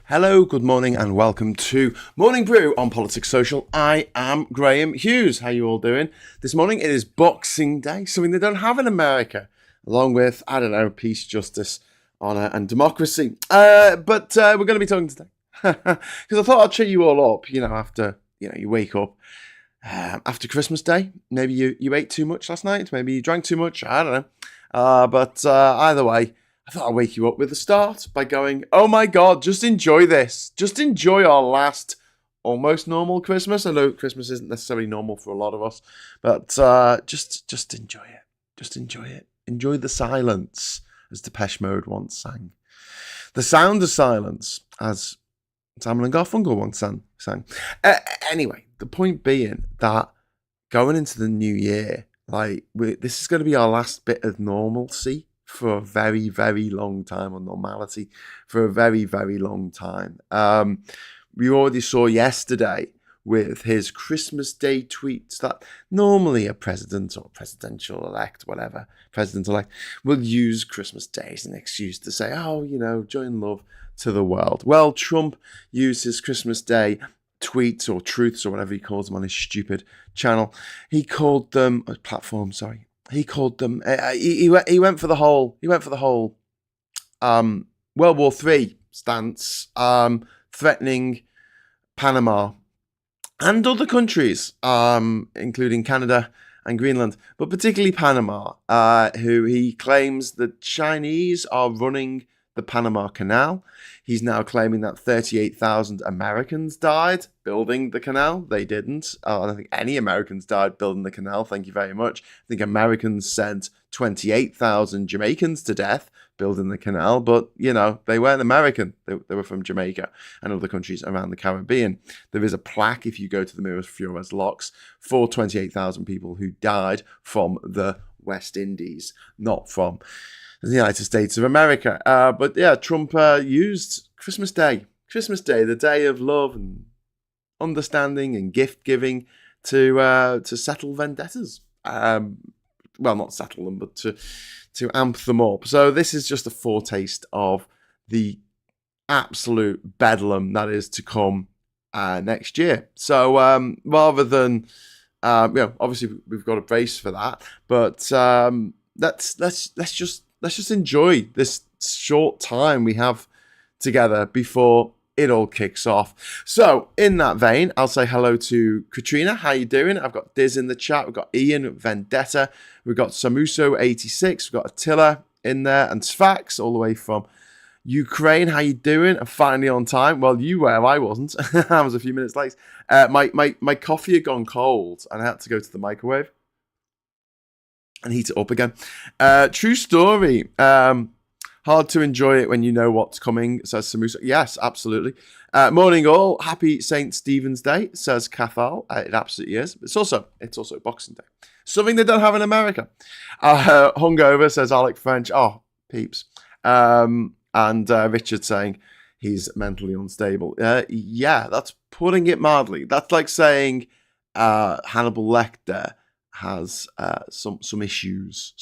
Hello, good morning, and welcome to Morning Brew on Politics Social. I am Graham Hughes. How you all doing? This morning it is Boxing Day, something they don't have in America, along with, peace, justice, honour and democracy. But we're going to be talking today, because I thought I'd treat you all up, after, you wake up after Christmas Day. Maybe you ate too much last night, maybe you drank too much, I don't know. But either way, I thought I'd wake you up with a start by going, oh my God, just enjoy this. Just enjoy our last almost normal Christmas. I know Christmas isn't necessarily normal for a lot of us, but just enjoy it. Just enjoy it. Enjoy the silence, as Depeche Mode once sang. The sound of silence, as Simon and Garfunkel once sang. Anyway, the point being that going into the new year, this is going to be our last bit of normalcy for a very, very long time, or normality for a very, very long time. We already saw yesterday with his Christmas Day tweets that normally a president or president-elect will use Christmas Day as an excuse to say, joy and love to the world. Well, Trump used his Christmas Day tweets or truths or whatever he calls them on his stupid channel. He called them platform. Sorry. He called them. He went for the whole. World War III stance, threatening Panama and other countries, including Canada and Greenland, but particularly Panama, who he claims the Chinese are running the Panama Canal. He's now claiming that 38,000 Americans died building the canal. They didn't. I don't think any Americans died building the canal. Thank you very much. I think Americans sent 28,000 Jamaicans to death building the canal, but, they weren't American. They were from Jamaica and other countries around the Caribbean. There is a plaque, if you go to the Miraflores locks, for 28,000 people who died from the West Indies, not from the United States of America. But yeah, Trump used Christmas Day, the day of love and understanding and gift giving, to settle vendettas. Well, not settle them, but to amp them up. So this is just a foretaste of the absolute bedlam that is to come next year. So rather than obviously we've got a brace for that, but let's just enjoy this short time we have together before it all kicks off. So, in that vein, I'll say hello to Katrina. How you doing? I've got Diz in the chat. We've got Ian, Vendetta. We've got Samuso86. We've got Attila in there. And Sfax, all the way from Ukraine. How you doing? I'm finally on time. Well, you were. I wasn't. I was a few minutes late. My coffee had gone cold, and I had to go to the microwave and heat it up again. True story. Hard to enjoy it when you know what's coming, says Samusa. Yes, absolutely. Morning all. Happy St. Stephen's Day, says Cathal. It absolutely is. It's also Boxing Day. Something they don't have in America. Hungover, says Alec French. Oh, peeps. And Richard saying he's mentally unstable. Yeah, that's putting it mildly. That's like saying Hannibal Lecter has some issues.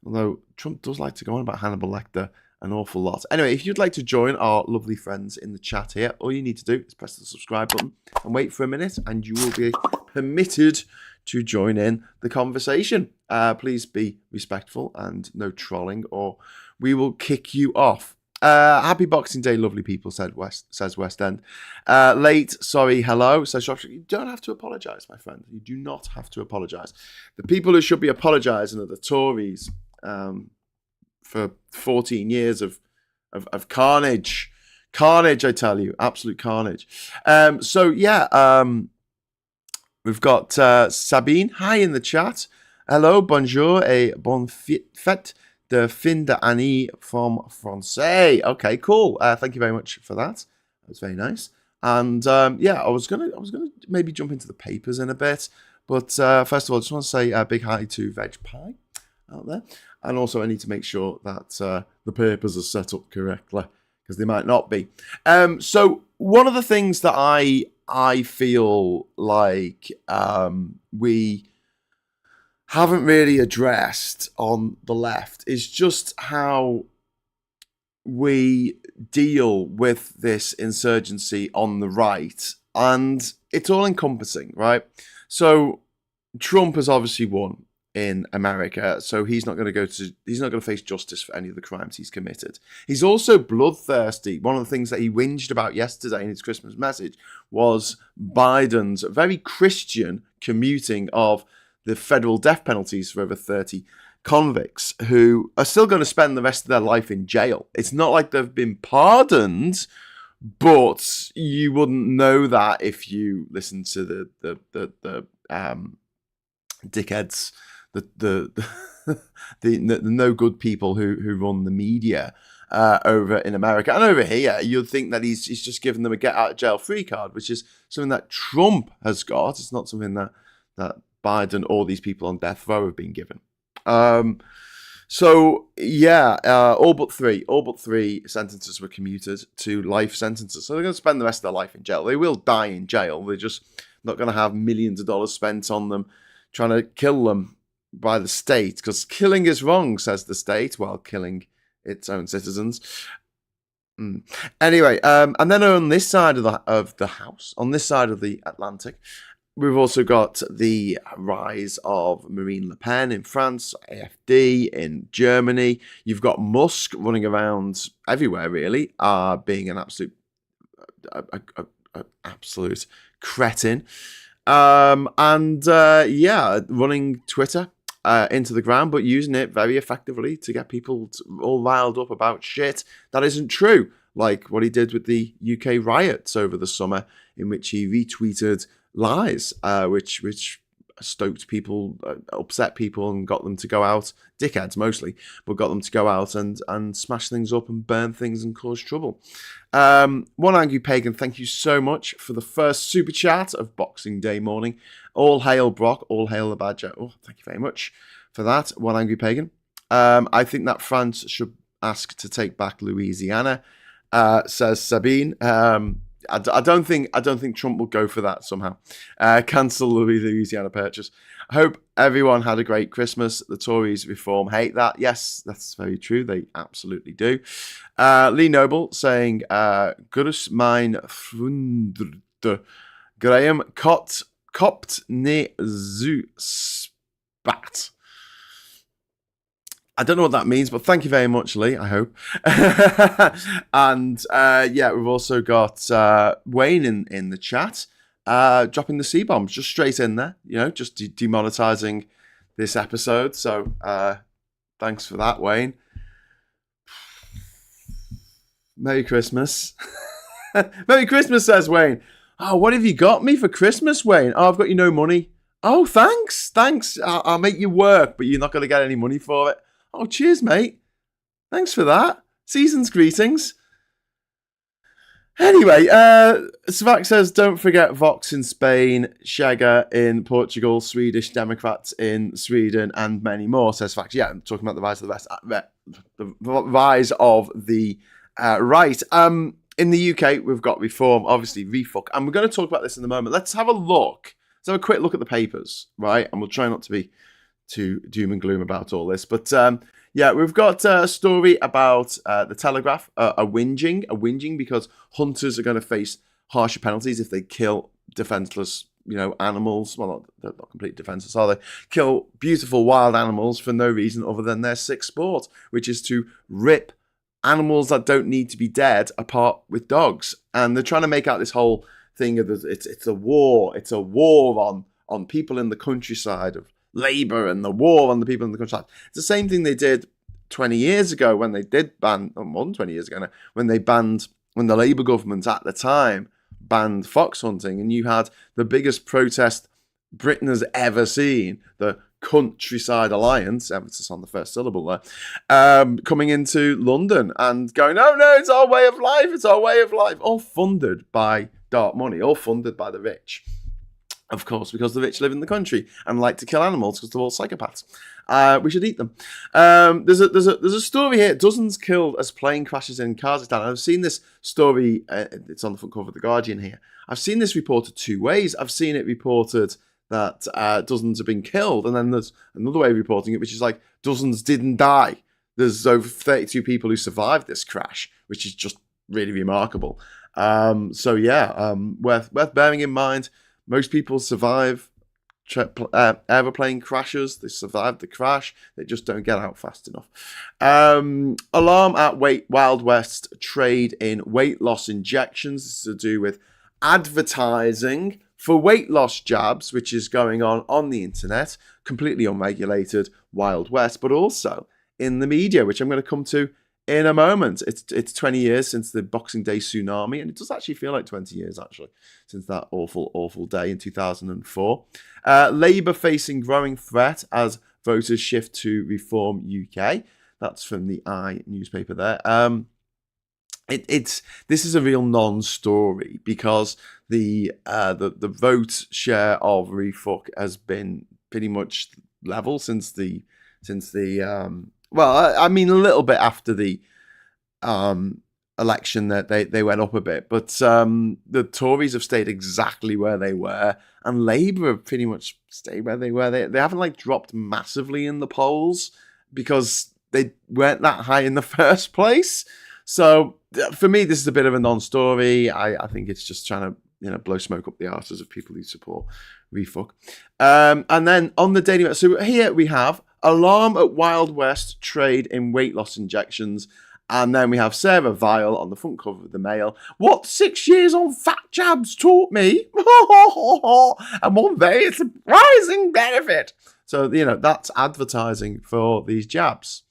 Although Trump does like to go on about Hannibal Lecter an awful lot. Anyway, if you'd like to join our lovely friends in the chat here, all you need to do is press the subscribe button and wait for a minute, and you will be permitted to join in the conversation. Please be respectful and no trolling, or we will kick you off. Happy Boxing Day, lovely people, says West End. Late, sorry, hello, says Shropshire. You don't have to apologise, my friend. You do not have to apologise. The people who should be apologising are the Tories for 14 years of carnage. Carnage, I tell you. Absolute carnage. We've got Sabine. Hi in the chat. Hello, bonjour et bonne fête de fin d'année from Francais. Okay, cool. Thank you very much for that. That was very nice. And I was gonna maybe jump into the papers in a bit, but first of all, I just want to say a big hi to Veg Pie out there, and also I need to make sure that the papers are set up correctly, because they might not be. So one of the things that I feel like we haven't really addressed on the left is just how we deal with this insurgency on the right, and it's all encompassing, right? So Trump has obviously won in America, so he's not going to face justice for any of the crimes he's committed. He's also bloodthirsty. One of the things that he whinged about yesterday in his Christmas message was Biden's very Christian commuting of the federal death penalties for over 30 convicts who are still going to spend the rest of their life in jail. It's not like they've been pardoned, but you wouldn't know that if you listen to the dickheads, the no good people who run the media over in America and over here. You'd think that he's just given them a get out of jail free card, which is something that Trump has got. It's not something that Biden or these people on death row have been given. All but three sentences were commuted to life sentences. So they're going to spend the rest of their life in jail. They will die in jail. They're just not going to have millions of dollars spent on them trying to kill them by the state, because killing is wrong, says the state, while killing its own citizens. Anyway, and then on this side of the house, on this side of the Atlantic, we've also got the rise of Marine Le Pen in France, AfD in Germany. You've got Musk running around everywhere, really, being an absolute cretin. Running Twitter into the ground, but using it very effectively to get people all riled up about shit that isn't true, like what he did with the UK riots over the summer, in which he retweeted lies, which stoked people, upset people, and got them to go out, dickheads mostly, but got them to go out and smash things up and burn things and cause trouble. One Angry Pagan, thank you so much for the first super chat of Boxing Day morning. All hail Brock, all hail the Badger. Oh, thank you very much for that, One Angry Pagan. I think that France should ask to take back Louisiana, says Sabine. I don't think Trump will go for that somehow. Cancel the Louisiana purchase. I hope everyone had a great Christmas. The Tories reform hate that. Yes, that's very true. They absolutely do. Lee Noble saying, Gurus mein Frund Graham Copt ne zu spat. I don't know what that means, but thank you very much, Lee, I hope. And we've also got Wayne in the chat, dropping the C-bombs just straight in there, just demonetizing this episode. So thanks for that, Wayne. Merry Christmas. Merry Christmas, says Wayne. Oh, what have you got me for Christmas, Wayne? Oh, I've got you no money. Oh, thanks. I'll make you work, but you're not going to get any money for it. Oh, cheers, mate. Thanks for that. Season's greetings. Anyway, Savak says, don't forget Vox in Spain, Chega in Portugal, Swedish Democrats in Sweden, and many more, says Savak. Yeah, I'm talking about the rise of the rise of the right. In the UK, we've got reform, obviously, refuck. And we're going to talk about this in a moment. Let's have a look. Let's have a quick look at the papers, right? And we'll try not to be too doom and gloom about all this. But we've got a story about the Telegraph, a whinging because hunters are going to face harsher penalties if they kill defenseless, animals. Well, they're not completely defenseless, are they? Kill beautiful wild animals for no reason other than their sick sport, which is to rip animals that don't need to be dead apart with dogs. And they're trying to make out this whole thing of it's a war. It's a war on people in the countryside of Labour and the war on the people in the countryside. It's the same thing they did 20 years ago when they did ban, or more than 20 years ago now, when the Labour government at the time banned fox hunting, and you had the biggest protest Britain has ever seen, the Countryside Alliance, emphasis on the first syllable there, coming into London and going, oh no, it's our way of life, all funded by dark money, all funded by the rich. Of course, because the rich live in the country and like to kill animals because they're all psychopaths. We should eat them. There's a story here. Dozens killed as plane crashes in Kazakhstan. I've seen this story. It's on the front cover of The Guardian here. I've seen this reported two ways. I've seen it reported that dozens have been killed. And then there's another way of reporting it, which is like dozens didn't die. there's over 32 people who survived this crash, which is just really remarkable. So yeah, worth bearing in mind. Most people survive aeroplane crashes. They survive the crash. They just don't get out fast enough. Alarm at Wild West trade in weight loss injections. This is to do with advertising for weight loss jabs, which is going on the internet, completely unregulated, Wild West, but also in the media, which I'm going to come to in a moment. It's 20 years since the Boxing Day tsunami, and it does actually feel like 20 years, actually, since that awful day in 2004. Labour facing growing threat as voters shift to Reform UK. That's from the I newspaper there. This is a real non-story because the vote share of Refuck has been pretty much level since the well, I mean a little bit after the election that they went up a bit, but the Tories have stayed exactly where they were, and Labour have pretty much stayed where they were. They haven't like dropped massively in the polls because they weren't that high in the first place. So for me, this is a bit of a non-story. I think it's just trying to blow smoke up the arses of people who support Refuck. And then on the Daily Mail, so here we have alarm at Wild West trade in weight loss injections. And then we have Sarah Vile on the front cover of the Mail. What 6 years on fat jabs taught me. And one very surprising benefit. So, that's advertising for these jabs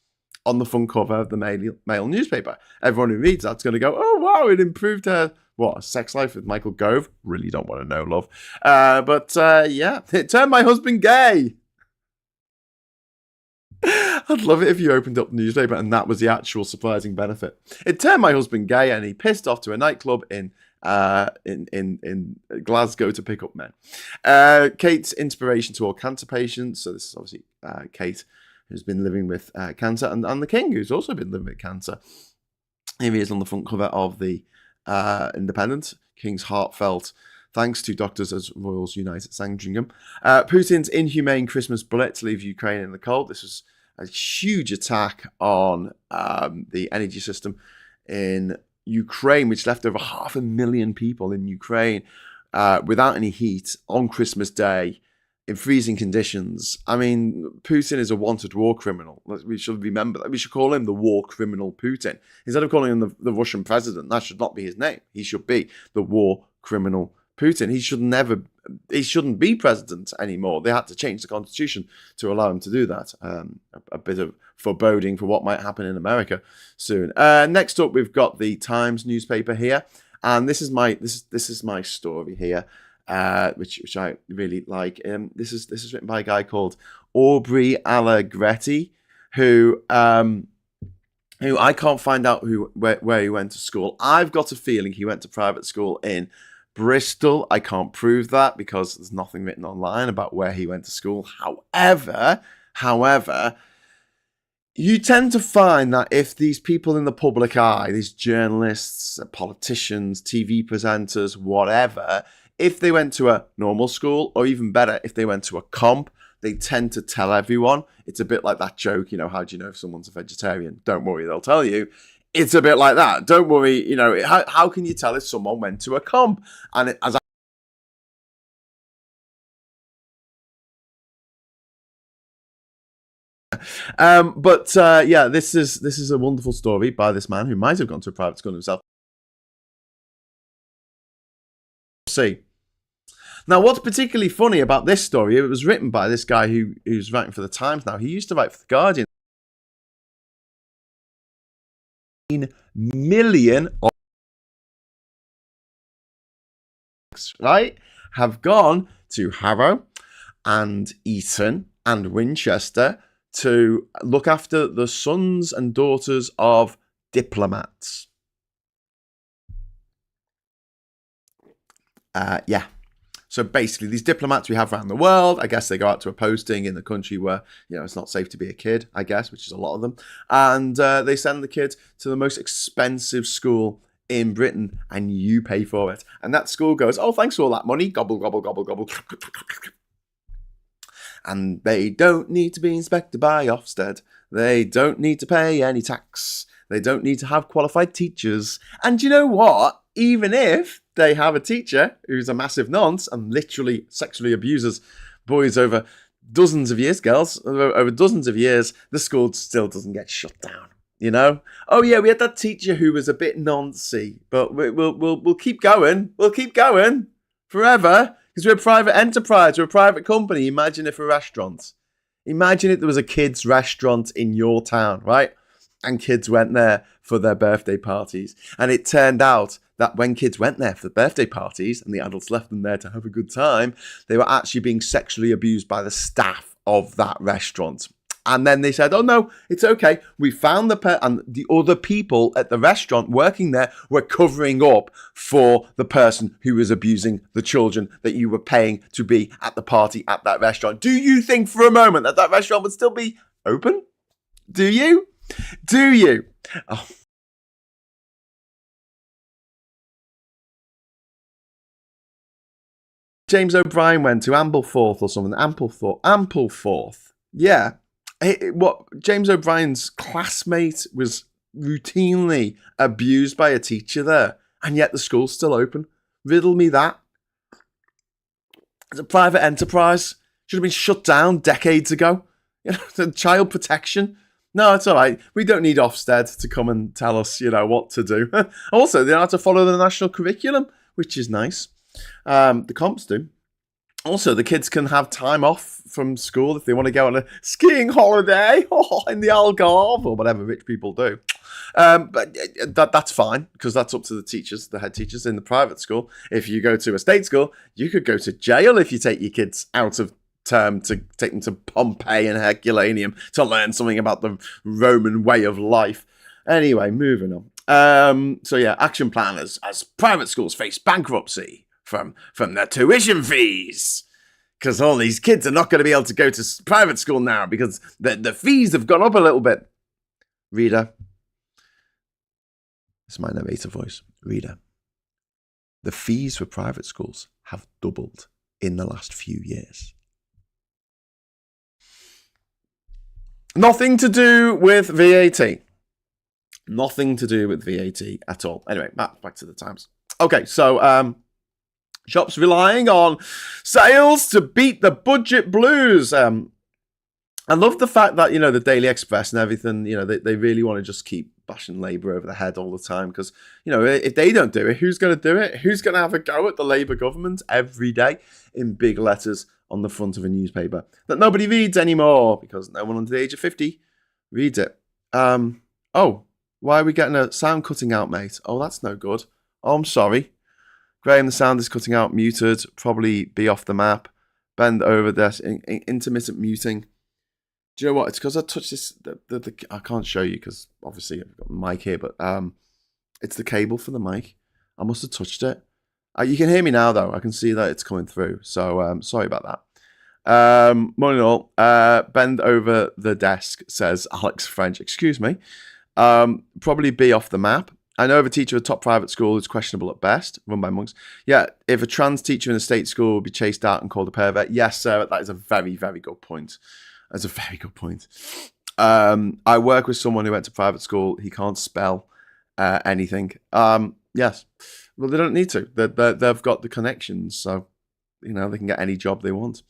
on the front cover of the Mail newspaper. Everyone who reads that's going to go, oh, wow, it improved her, sex life with Michael Gove? Really don't want to know, love. But yeah, it turned my husband gay. I'd love it if you opened up the newspaper and that was the actual surprising benefit. It turned my husband gay and he pissed off to a nightclub in Glasgow to pick up men. Kate's inspiration to all cancer patients. So this is obviously Kate, who's been living with cancer, and the King, who's also been living with cancer. Here he is on the front cover of the Independent. King's heartfelt thanks to doctors as Royals unite at Sandringham. Putin's inhumane Christmas blitz leaves Ukraine in the cold. This was a huge attack on the energy system in Ukraine, which left over 500,000 people in Ukraine without any heat on Christmas Day in freezing conditions. I mean, Putin is a wanted war criminal. We should remember that. We should call him the war criminal Putin. Instead of calling him the Russian president, that should not be his name. He should be the war criminal Putin. He shouldn't be president anymore. They had to change the constitution to allow him to do that. A bit of foreboding for what might happen in America soon. Next up, we've got the Times newspaper here, and this is my story here, which I really like. This is written by a guy called Aubrey Allegretti, who I can't find out where he went to school. I've got a feeling he went to private school in Bristol. I can't prove that because there's nothing written online about where he went to school. However, you tend to find that if these people in the public eye, these journalists, politicians, TV presenters, whatever, if they went to a normal school, or even better, if they went to a comp, they tend to tell everyone. It's a bit like that joke, how do you know if someone's a vegetarian? Don't worry, they'll tell you. It's a bit like that. Don't worry, how can you tell if someone went to a comp? And yeah, this is a wonderful story by this man who might have gone to a private school himself. See. Now, what's particularly funny about this story, it was written by this guy who's writing for the Times now. He used to write for the Guardian. Million right have gone to Harrow and Eton and Winchester to look after the sons and daughters of diplomats. Yeah. So basically, these diplomats we have around the world, I guess they go out to a posting in the country where, it's not safe to be a kid, I guess, which is a lot of them. And they send the kids to the most expensive school in Britain, and you pay for it. And that school goes, oh, thanks for all that money. Gobble, gobble, gobble, gobble. And they don't need to be inspected by Ofsted. They don't need to pay any tax. They don't need to have qualified teachers. And you know what? Even if they have a teacher who's a massive nonce and literally sexually abuses boys over dozens of years, girls, over dozens of years, the school still doesn't get shut down. You know? Oh yeah, we had that teacher who was a bit noncy, but we'll keep going. We'll keep going forever because we're a private enterprise. We're a private company. Imagine if a restaurant. Imagine if there was a kids' restaurant in your town, right? And kids went there for their birthday parties. And it turned out that when kids went there for the birthday parties and the adults left them there to have a good time, they were actually being sexually abused by the staff of that restaurant. And then they said, oh no, it's okay. We found and the other people at the restaurant working there were covering up for the person who was abusing the children that you were paying to be at the party at that restaurant. Do you think for a moment that that restaurant would still be open? Do you? Do you? Oh. James O'Brien went to Ampleforth or something. Ampleforth. Yeah. What James O'Brien's classmate was routinely abused by a teacher there, and yet the school's still open. Riddle me that. It's a private enterprise. Should have been shut down decades ago. You know, child protection. No, it's all right. We don't need Ofsted to come and tell us, what to do. Also, they don't have to follow the national curriculum, which is nice. The comps do. Also, the kids can have time off from school if they want to go on a skiing holiday in the Algarve or whatever rich people do. But that's fine because that's up to the teachers, the head teachers in the private school. If you go to a state school, you could go to jail if you take your kids out of term to take them to Pompeii and Herculaneum to learn something about the Roman way of life. Anyway, moving on. So yeah, action planners as private schools face bankruptcy from their tuition fees. Because all these kids are not going to be able to go to private school now because the fees have gone up a little bit. Reader. It's my narrator voice. Reader. The fees for private schools have doubled in the last few years. Nothing to do with VAT. Nothing to do with VAT at all. Anyway, back to the Times. Okay, so shops relying on sales to beat the budget blues. I love the fact that, the Daily Express and everything, they really want to just keep bashing Labour over the head all the time because, if they don't do it, who's going to do it? Who's going to have a go at the Labour government every day in big letters on the front of a newspaper that nobody reads anymore because no one under the age of 50 reads it. Oh, why are we getting a sound cutting out, mate? Oh, that's no good. Oh, I'm sorry. Graham, the sound is cutting out, muted, probably be off the map. Bend over this, intermittent muting. Do you know what? It's because I touched this, I can't show you because obviously I've got the mic here, but it's the cable for the mic. I must have touched it. You can hear me now though. I can see that it's coming through. So sorry about that. Morning all. Bend over the desk, says Alex French. Excuse me. Probably be off the map. I know of a teacher at a top private school who's questionable at best, run by monks. Yeah, if a trans teacher in a state school would be chased out and called a pervert. Yes, sir, that is a very, very good point. That's a very good point. I work with someone who went to private school. He can't spell anything. Yes. Well, they don't need to. They've got the connections, so, they can get any job they want.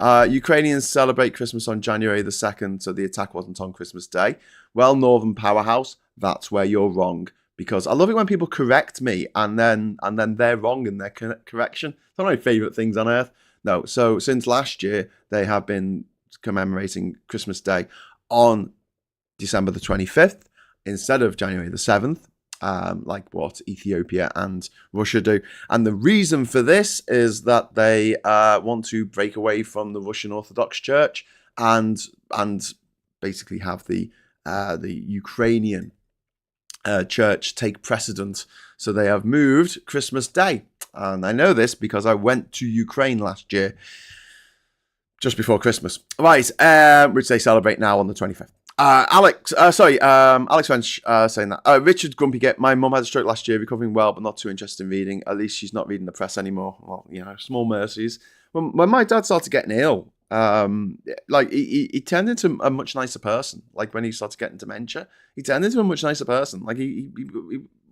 Ukrainians celebrate Christmas on January the 2nd, so the attack wasn't on Christmas Day. Well, Northern Powerhouse, that's where you're wrong. Because I love it when people correct me and then they're wrong in their correction. It's one of my favourite things on earth. No, so since last year, they have been commemorating Christmas Day on December the 25th instead of January the 7th, like what Ethiopia and Russia do. And the reason for this is that they want to break away from the Russian Orthodox Church and basically have the Ukrainian church take precedent. So they have moved Christmas Day. And I know this because I went to Ukraine last year, just before Christmas. Right, which they celebrate now on the 25th. Alex French saying that. Richard Grumpy my mum had a stroke last year, recovering well, but not too interested in reading. At least she's not reading the press anymore. Well, small mercies. When my dad started getting ill, Like he turned into a much nicer person. Like when he started getting dementia, he turned into a much nicer person. Like he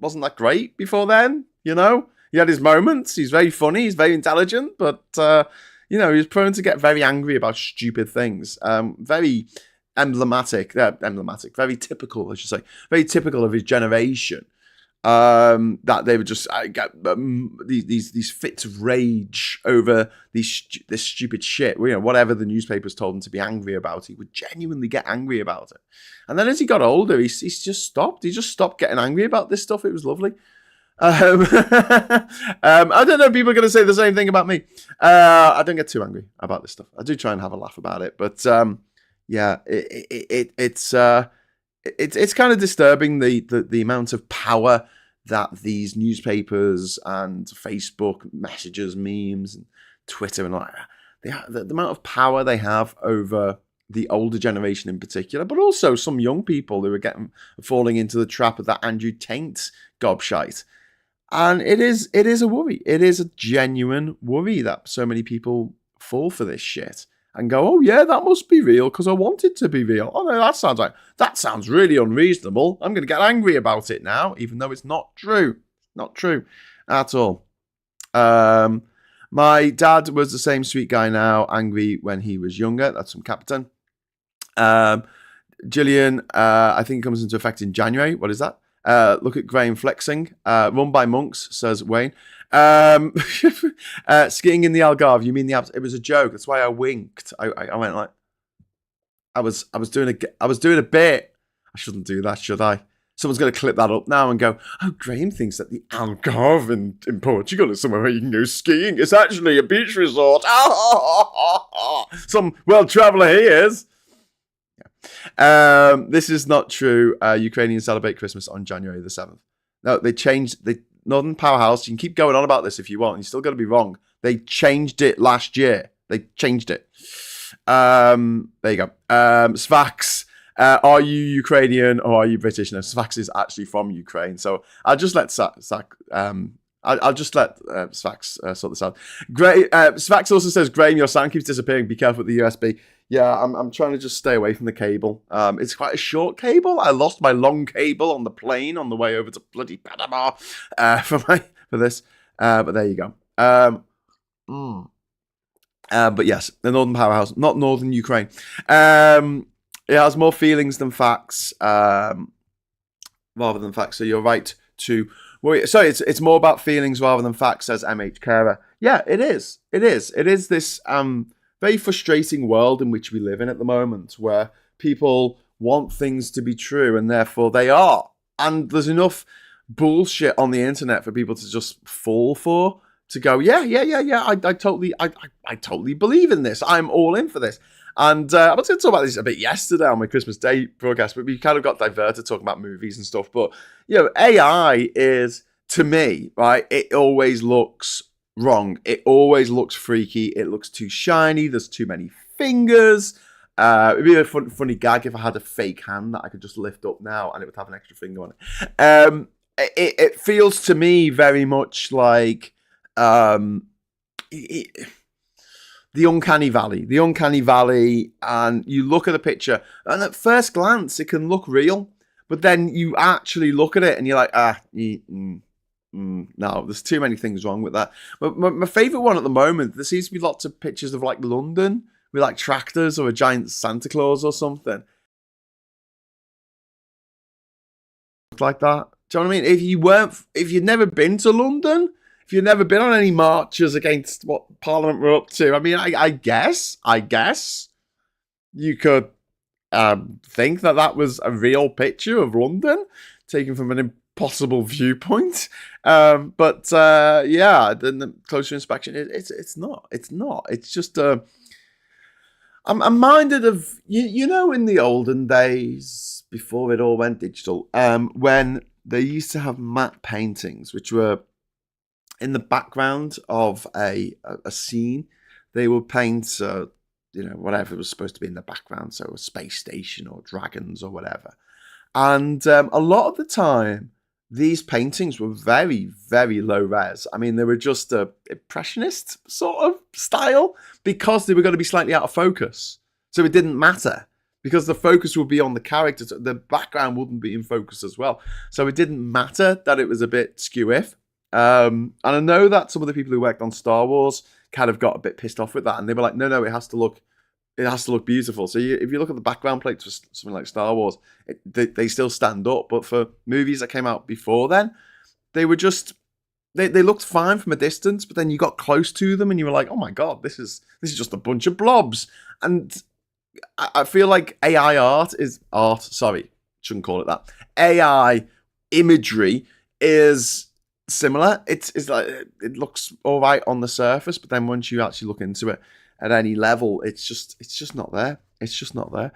wasn't that great before then, you know. He had his moments. He's very funny. He's very intelligent, but you know, he was prone to get very angry about stupid things. Very emblematic, very typical, I should say, very typical of his generation. That they would just get these fits of rage over this stupid shit. You know, whatever the newspapers told him to be angry about, he would genuinely get angry about it. And then as he got older, he's just stopped. He just stopped getting angry about this stuff. It was lovely. I don't know. People are going to say the same thing about me. I don't get too angry about this stuff. I do try and have a laugh about it, but yeah, it's kind of disturbing the amount of power that these newspapers and Facebook messages, memes, and Twitter and all that, the amount of power they have over the older generation in particular, but also some young people who are falling into the trap of that Andrew Tate gobshite. And it is a worry. It is a genuine worry that so many people fall for this shit and go, oh yeah, that must be real because I want it to be real. Oh no, that sounds really unreasonable. I'm going to get angry about it now, even though it's not true. Not true at all. My dad was the same sweet guy now, angry when he was younger. That's from Captain. Gillian, I think it comes into effect in January. What is that? Look at Graham flexing. Run by monks, says Wayne. Skiing in the Algarve. You mean the Alps? It was a joke. That's why I winked. I went like, I was doing a bit. I shouldn't do that, should I? Someone's going to clip that up now and go, oh, Graham thinks that the Algarve in Portugal is somewhere where you can go skiing. It's actually a beach resort. Some world traveller he is. This is not true. Ukrainians celebrate Christmas on January the 7th. No, they changed the Northern Powerhouse. You can keep going on about this if you want. You're still going to be wrong. They changed it last year. They changed it. There you go. Svax, are you Ukrainian or are you British? No, Svax is actually from Ukraine. So I'll just let I'll just let Svax sort this out. Svax also says, Graham, your sound keeps disappearing. Be careful with the USB. Yeah, I'm trying to just stay away from the cable. It's quite a short cable. I lost my long cable on the plane on the way over to bloody Panama for this. But there you go. But yes, the Northern Powerhouse, not Northern Ukraine. It has more feelings than facts, rather than facts. So you're right to worry. Sorry, it's more about feelings rather than facts, says MH Carer. Yeah, it is. It is this very frustrating world in which we live in at the moment, where people want things to be true and therefore they are. And there's enough bullshit on the internet for people to just fall for, to go, yeah. I totally believe in this. I'm all in for this. And I was going to talk about this a bit yesterday on my Christmas Day broadcast, but we kind of got diverted talking about movies and stuff. But, you know, AI is, to me, right, it always looks wrong. It always looks freaky. It looks too shiny. There's too many fingers. It'd be a funny gag if I had a fake hand that I could just lift up now and it would have an extra finger on it. It feels to me very much like the uncanny valley, and you look at a picture, and at first glance, it can look real, but then you actually look at it, and you're like, no, there's too many things wrong with that. But my favourite one at the moment, there seems to be lots of pictures of, like, London, with, like, tractors or a giant Santa Claus or something. Like that. Do you know what I mean? If you'd never been to London, if you've never been on any marches against what Parliament were up to, I mean, I guess you could think that was a real picture of London taken from an impossible viewpoint. But yeah, the closer inspection, it's not. It's just I'm minded of you know, in the olden days before it all went digital, when they used to have matte paintings, which were in the background of a scene. They would paint, whatever was supposed to be in the background, so a space station or dragons or whatever. And a lot of the time, these paintings were very, very low res. I mean, they were just a impressionist sort of style because they were going to be slightly out of focus. So it didn't matter because the focus would be on the characters. The background wouldn't be in focus as well. So it didn't matter that it was a bit skew-if. And I know that some of the people who worked on Star Wars kind of got a bit pissed off with that. And they were like, no, it has to look beautiful. So if you look at the background plates for something like Star Wars, they still stand up. But for movies that came out before then, they were just they looked fine from a distance. But then you got close to them and you were like, oh my god, this is just a bunch of blobs. And I feel like AI art is art. Sorry, shouldn't call it that. AI imagery is similar. It's like it looks all right on the surface, but then once you actually look into it at any level, it's just not there. It's just not there.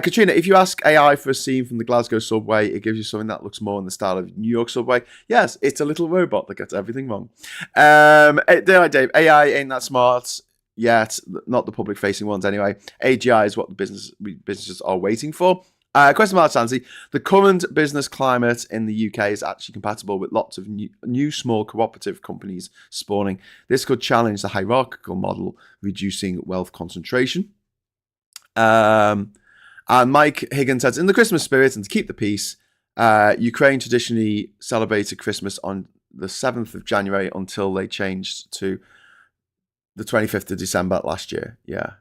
Katrina, if you ask AI for a scene from the Glasgow subway, it gives you something that looks more in the style of New York subway. Yes, it's a little robot that gets everything wrong. Dave, AI ain't that smart yet, not the public-facing ones anyway. AGI is what the businesses are waiting for. Question mark, Sansi. The current business climate in the UK is actually compatible with lots of new small cooperative companies spawning. This could challenge the hierarchical model, reducing wealth concentration. And Mike Higgins says, in the Christmas spirit and to keep the peace, Ukraine traditionally celebrated Christmas on the 7th of January until they changed to the 25th of December last year. Yeah.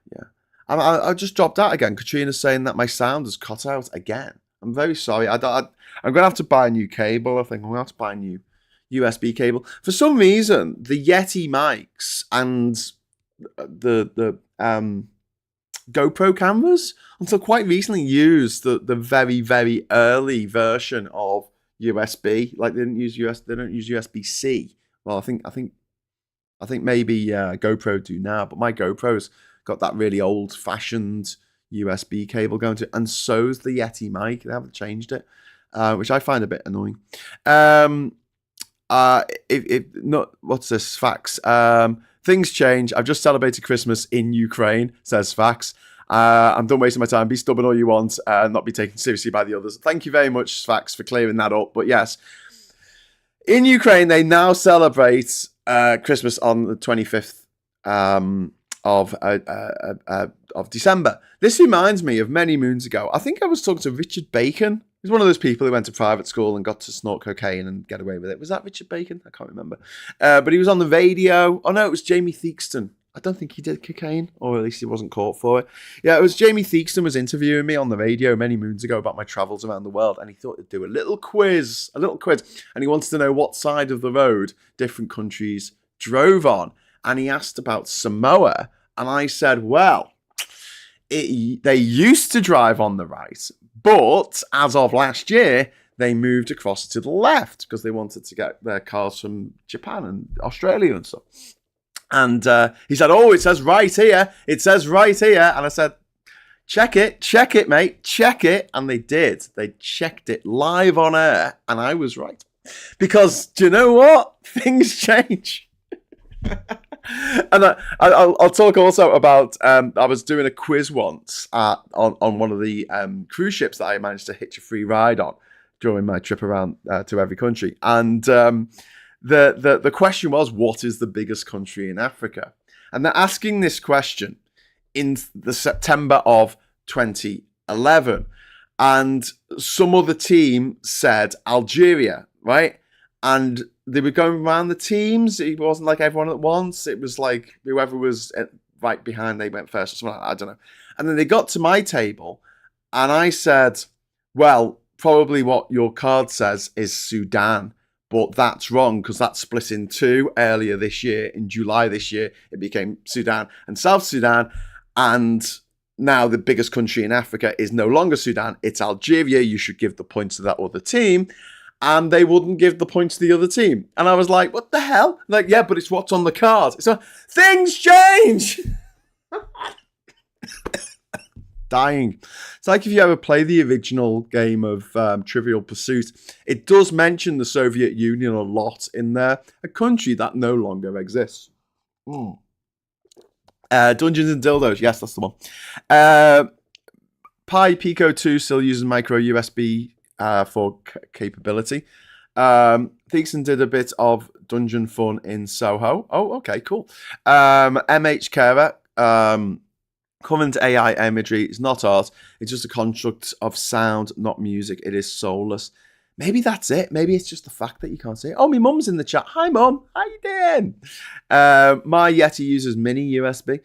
I just dropped out again. Katrina's saying that my sound has cut out again. I'm very sorry. I'm going to have to buy a new cable, I think. I'm going to have to buy a new USB cable. For some reason, the Yeti mics and the GoPro cameras, until quite recently, used the very, very early version of USB. Like they don't use USB-C. Well, I think maybe GoPro do now, but my GoPro's got that really old-fashioned USB cable going to it, and so's the Yeti mic. They haven't changed it, which I find a bit annoying. What's this? Fax. Things change. I've just celebrated Christmas in Ukraine, says Fax. I'm done wasting my time. Be stubborn all you want, not be taken seriously by the others. Thank you very much, Fax, for clearing that up. But yes, in Ukraine, they now celebrate Christmas on the 25th of December. This reminds me of many moons ago. I think I was talking to Richard Bacon. He's one of those people who went to private school and got to snort cocaine and get away with it. Was that Richard Bacon? I can't remember. But he was on the radio. Oh no, it was Jamie Theakston. I don't think he did cocaine, or at least he wasn't caught for it. Yeah, it was Jamie Theakston was interviewing me on the radio many moons ago about my travels around the world, and he thought he'd do a little quiz, and he wanted to know what side of the road different countries drove on. And he asked about Samoa, and I said, well, they used to drive on the right, but as of last year, they moved across to the left because they wanted to get their cars from Japan and Australia and stuff. And he said, oh, it says right here. It says right here. And I said, check it, mate, check it. And they did. They checked it live on air, and I was right. Because, do you know what? Things change. And I'll talk also about, I was doing a quiz once on one of the cruise ships that I managed to hitch a free ride on during my trip around to every country. And the question was, what is the biggest country in Africa? And they're asking this question in the September of 2011. And some other team said Algeria, right? And they were going around the teams. It wasn't like everyone at once. It was like whoever was right behind, they went first or something like that. I don't know. And then they got to my table and I said, well, probably what your card says is Sudan. But that's wrong because that split in two earlier this year. In July this year, it became Sudan and South Sudan. And now the biggest country in Africa is no longer Sudan. It's Algeria. You should give the points to that other team. And they wouldn't give the points to the other team. And I was like, what the hell? Like, yeah, but it's what's on the card. So things change. Dying. It's like if you ever play the original game of Trivial Pursuit, it does mention the Soviet Union a lot in there, a country that no longer exists. Dungeons and Dildos, yes, that's the one. Pi Pico 2 still uses micro USB for capability. Theekson did a bit of dungeon fun in Soho. Oh, okay, cool. MH Carer, current AI imagery is not art. It's just a construct of sound, not music. It is soulless. Maybe that's it. Maybe it's just the fact that you can't see it. Oh, my mum's in the chat. Hi, mum. How you doing? My Yeti uses mini USB.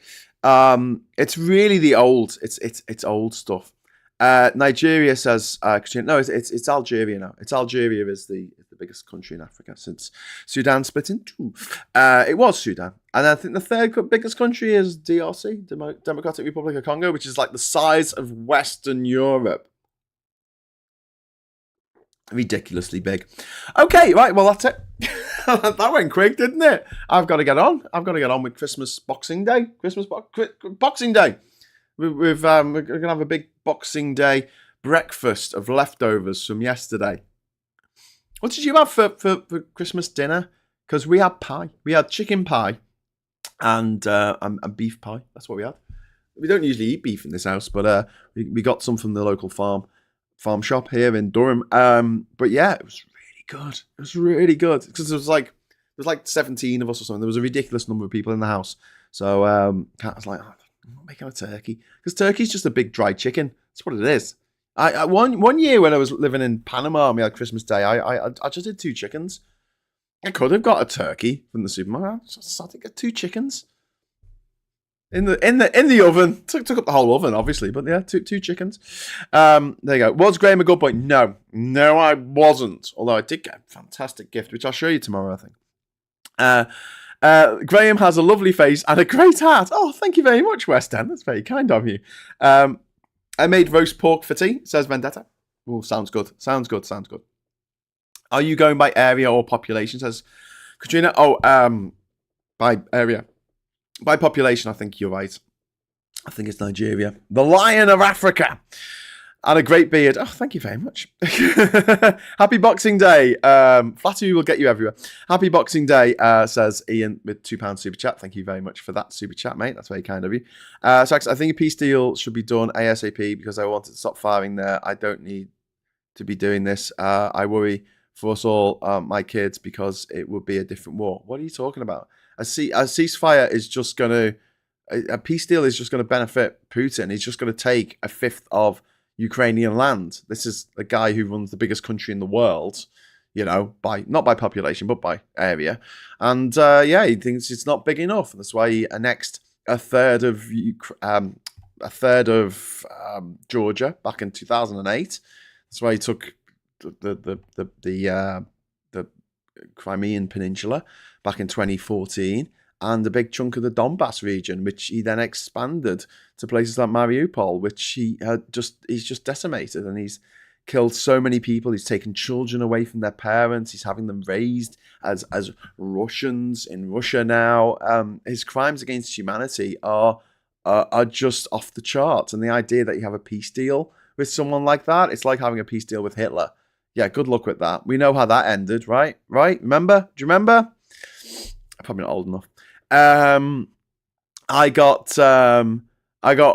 It's really the old. It's old stuff. Nigeria says, no, it's Algeria now. It's Algeria is the biggest country in Africa since Sudan split in two. It was Sudan. And I think the third biggest country is DRC, Democratic Republic of Congo, which is like the size of Western Europe. Ridiculously big. Okay, right, well, that's it. That went quick, didn't it? I've got to get on with Christmas Boxing Day. Boxing Day. We're going to have a big Boxing Day breakfast of leftovers from yesterday. What did you have for Christmas dinner? Because we had pie. We had chicken pie and beef pie. That's what we had. We don't usually eat beef in this house, but we got some from the local farm shop here in Durham. But yeah, it was really good. It was really good because there was like 17 of us or something. There was a ridiculous number of people in the house. So Kat was like, I'm not making a turkey because turkey's just a big dry chicken. That's what it is. I one year when I was living in Panama, we had Christmas Day. I just did 2 chickens. I could have got a turkey from the supermarket. I had to get 2 chickens in the oven. Took up the whole oven, obviously, but yeah, two chickens. There you go. Was Graham a good boy? No, I wasn't. Although I did get a fantastic gift, which I'll show you tomorrow, I think. Graham has a lovely face and a great hat. Oh, thank you very much, West End. That's very kind of you. I made roast pork for tea, says Vendetta. Oh, sounds good. Sounds good. Are you going by area or population, says Katrina? Oh, by area. By population, I think you're right. I think it's Nigeria. The Lion of Africa. And a great beard. Oh, thank you very much. Happy Boxing Day. Flattery will get you everywhere. Happy Boxing Day, says Ian with £2 super chat. Thank you very much for that super chat, mate. That's very kind of you. So I think a peace deal should be done ASAP because I wanted to stop firing there. I don't need to be doing this. I worry for us all, my kids, because it would be a different war. What are you talking about? A ceasefire is just going to... A peace deal is just going to benefit Putin. He's just going to take a fifth of Ukrainian land. This is a guy who runs the biggest country in the world, you know, not by population but by area, and he thinks it's not big enough. That's why he annexed a third of Georgia back in 2008. That's why he took the Crimean Peninsula back in 2014. And a big chunk of the Donbass region, which he then expanded to places like Mariupol, which he's just decimated, and he's killed so many people. He's taken children away from their parents. He's having them raised as Russians in Russia now. His crimes against humanity are just off the charts. And the idea that you have a peace deal with someone like that, it's like having a peace deal with Hitler. Yeah, good luck with that. We know how that ended, right? Remember? Do you remember? I'm probably not old enough. I got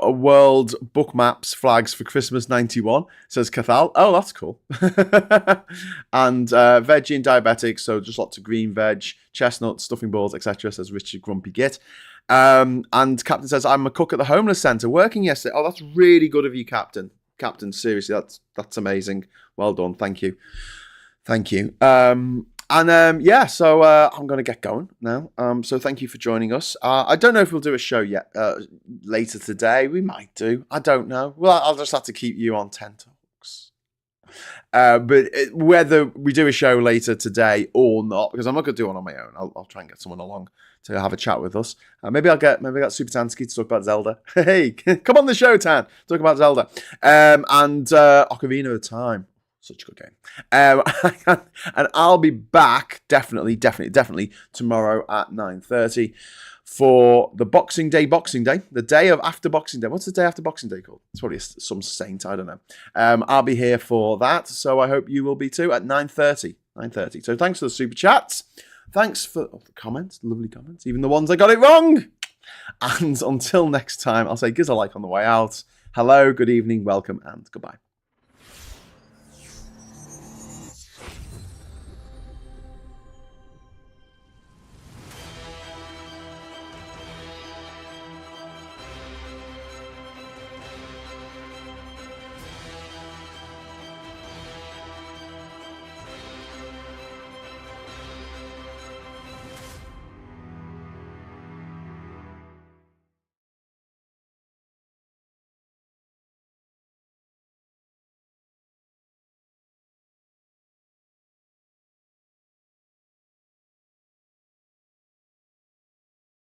a World Book Maps flags for Christmas 91, says Cathal. Oh, that's cool. And veggie and diabetic, so just lots of green veg, chestnuts, stuffing balls, etc., says Richard Grumpy Git. And Captain says, I'm a cook at the homeless centre working yesterday. Oh, that's really good of you, Captain. Captain, seriously, that's amazing. Well done. Thank you. So I'm going to get going now. So thank you for joining us. I don't know if we'll do a show yet later today. We might do. I don't know. Well, I'll just have to keep you on tenterhooks. But whether we do a show later today or not, because I'm not going to do one on my own. I'll try and get someone along to have a chat with us. Maybe I got Super Tansky to talk about Zelda. Hey, come on the show, Tan. Talk about Zelda. And Ocarina of Time. Such a good game. And I'll be back definitely tomorrow at 9:30 for the Boxing Day, the day of after Boxing Day. What's the day after Boxing Day called? It's probably some saint, I don't know. I'll be here for that, so I hope you will be too at 9:30. So thanks for the super chats. Thanks for the comments, lovely comments, even the ones I got it wrong. And until next time, I'll say give us a like on the way out. Hello, good evening, welcome, and goodbye.